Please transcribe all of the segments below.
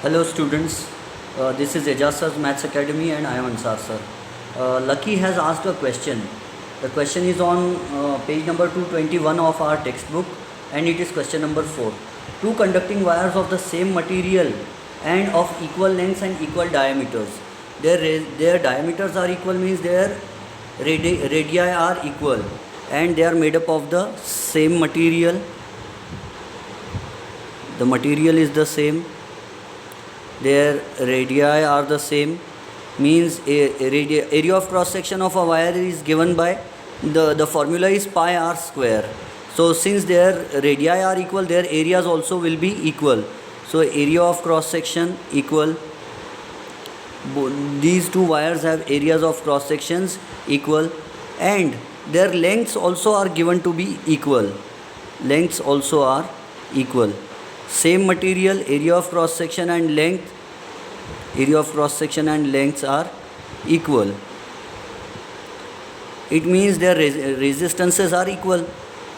Hello students, this is Ejaz Sir's Maths Academy and I am Ansar sir. Lucky has asked a question. The question is on page number 221 of our textbook and it is question number 4. Two conducting wires of the same material and of equal lengths and equal diameters. Their diameters are equal means their radii are equal and they are made up of the same material. The material is the same. Their radii are the same, means area of cross section of a wire is given by the formula is pi r square. So since their radii are equal, their areas also will be equal. So area of cross section equal. These two wires have areas of cross sections equal and their lengths also are given to be equal. Lengths also are equal. Same material, area of cross section and lengths are equal. It means their resistances are equal.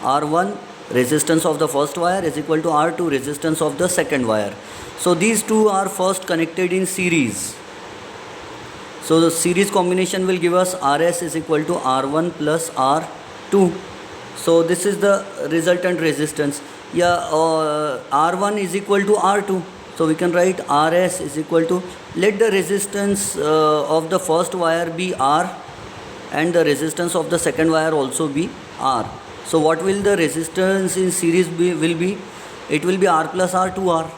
R1 resistance of the first wire is equal to R2 resistance of the second wire. So these two are first connected in series. So the series combination will give us RS is equal to R1 plus R2. So this is the resultant resistance. R1 is equal to R2. So we can write RS is equal to, let the resistance of the first wire be R and the resistance of the second wire also be R. So what will the resistance in series will be? It will be R plus R2R.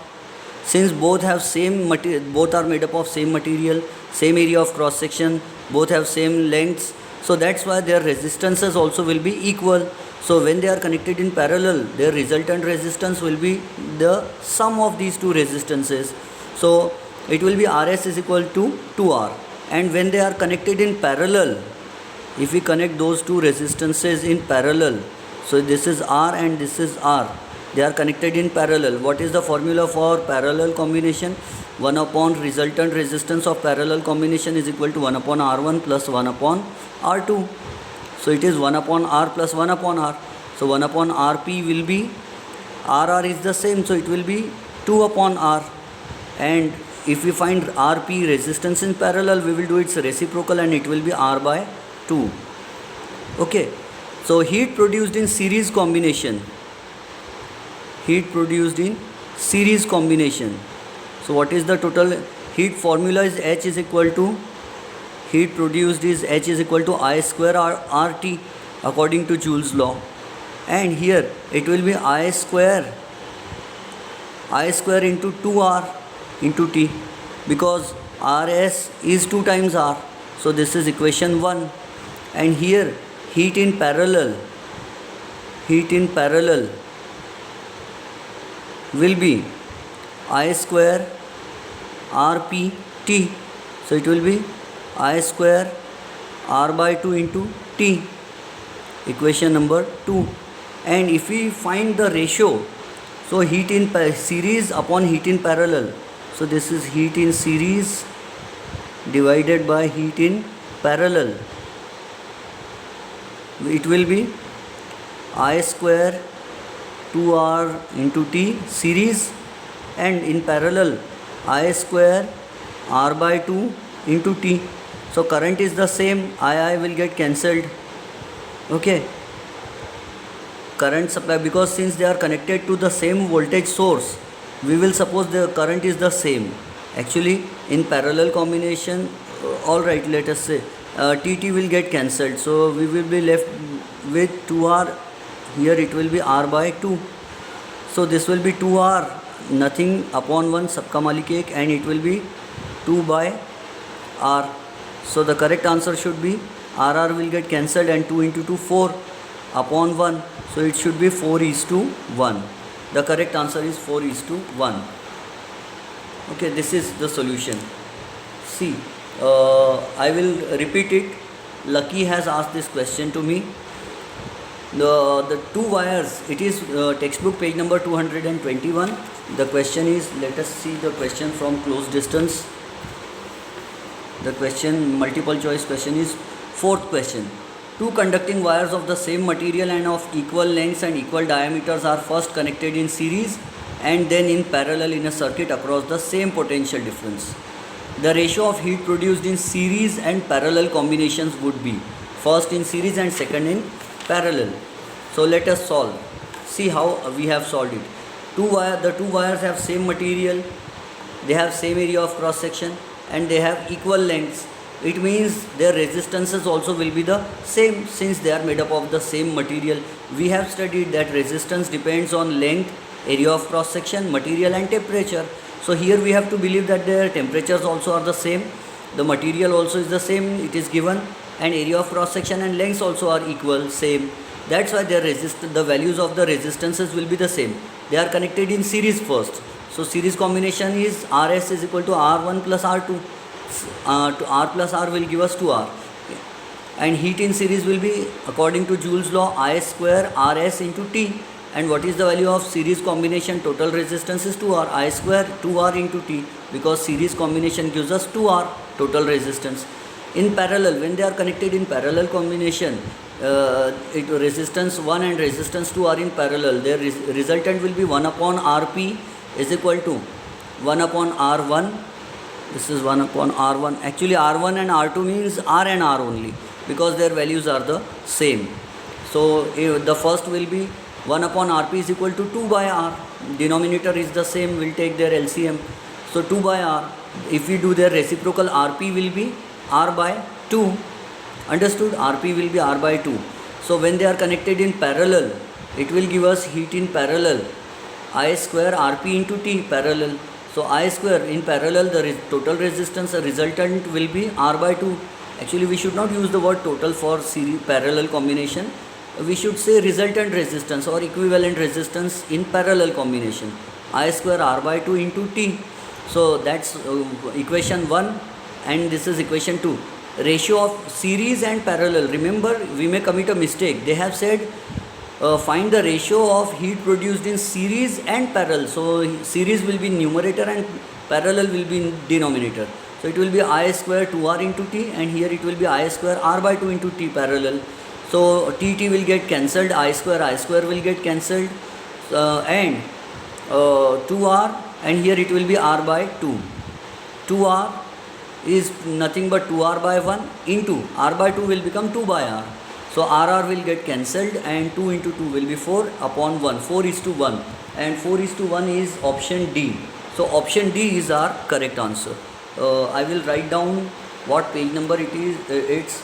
Since both have same material, both are made up of same material, same area of cross section, both have same lengths. So that's why their resistances also will be equal. So when they are connected in parallel, their resultant resistance will be the sum of these two resistances. So it will be RS is equal to 2R. And when they are connected in parallel, if we connect those two resistances in parallel, so this is R and this is R, they are connected in parallel. What is the formula for parallel combination? 1 upon resultant resistance of parallel combination is equal to 1 upon R1 plus 1 upon R2. So it is 1 upon R plus 1 upon R. So 1 upon Rp will be, Rr is the same, so it will be 2 upon R. And if we find Rp resistance in parallel, we will do its reciprocal and it will be R by 2. Okay. So heat produced in series combination. So what is the total heat formula is H is equal to, heat produced is H is equal to I square RT according to Joule's law. And here it will be I square into 2R into T, because RS is 2 times R. So this is equation 1. And here heat in parallel will be I square RP T. So it will be I square R by 2 into T, equation number 2. And if we find the ratio, so heat in series upon heat in parallel, so this is heat in series divided by heat in parallel, it will be I square 2R into T series, and in parallel I square R by 2 into T. So current is the same, I will get cancelled. Okay. Current supply, because since they are connected to the same voltage source, we will suppose the current is the same. Actually in parallel combination, alright, let us say TT will get cancelled. So we will be left with 2R. Here it will be R by 2. So this will be 2R, nothing upon 1 sabka malik ek, and it will be 2 by R. So the correct answer should be RR will get cancelled and 2 into 2 4 upon 1. So it should be 4:1. The correct answer is 4:1. Okay, this is the solution. See, I will repeat it. Lucky has asked this question to me. The two wires, it is textbook page number 221. The question is, let us see the question from close distance. The question, multiple choice question, is fourth question. Two conducting wires of the same material and of equal lengths and equal diameters are first connected in series and then in parallel in a circuit across the same potential difference. The ratio of heat produced in series and parallel combinations would be first in series and second in parallel. So let us solve. See how we have solved it. The two wires have same material, they have same area of cross section, and they have equal lengths. It means their resistances also will be the same since they are made up of the same material. We have studied that resistance depends on length, area of cross section, material and temperature. So here we have to believe that their temperatures also are the same, the material also is the same, it is given, and area of cross section and lengths also are equal, same. That's why the values of the resistances will be the same. They are connected in series first. So series combination is Rs is equal to R1 plus R2. R plus R will give us 2R. And heat in series will be, according to Joule's law, I square Rs into T. And what is the value of series combination? Total resistance is 2R. I square 2R into T, because series combination gives us 2R total resistance. In parallel, when they are connected in parallel combination, resistance 1 and resistance 2 are in parallel. Their resultant will be 1 upon Rp is equal to 1 upon R1. This is 1 upon R1. Actually R1 and R2 means R and R only, because their values are the same. So the first will be 1 upon Rp is equal to 2 by R. Denominator is the same, we'll take their LCM. So 2 by R. If we do their reciprocal, Rp will be R by 2. Understood? Rp will be R by 2. So when they are connected in parallel, it will give us heat in parallel, I square Rp into T parallel. So I square in parallel, the total resistance, the resultant will be R by 2. Actually we should not use the word total for series parallel combination. We should say resultant resistance or equivalent resistance in parallel combination. I square R by 2 into T. So that's equation 1, and this is equation 2. Ratio of series and parallel. Remember, we may commit a mistake. They have said find the ratio of heat produced in series and parallel. So series will be in numerator and parallel will be in denominator. So it will be I square 2R into T, and here it will be I square R by 2 into T parallel. So T will get cancelled, I square will get cancelled, and 2R, and here it will be R by 2. 2R is nothing but 2R by 1 into R by 2 will become 2 by R. So RR will get cancelled, and 2 into 2 will be 4 upon 1. 4 is to 1, and 4 is to 1 is option D. So option D is our correct answer. I will write down what page number it is.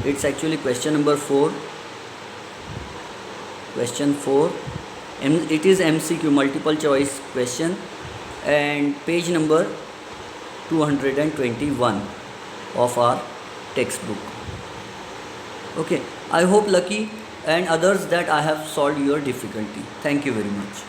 It's actually question number 4. Question 4. It is MCQ, multiple choice question, and page number 221 of our textbook. Okay, I hope Lucky and others that I have solved your difficulty. Thank you very much.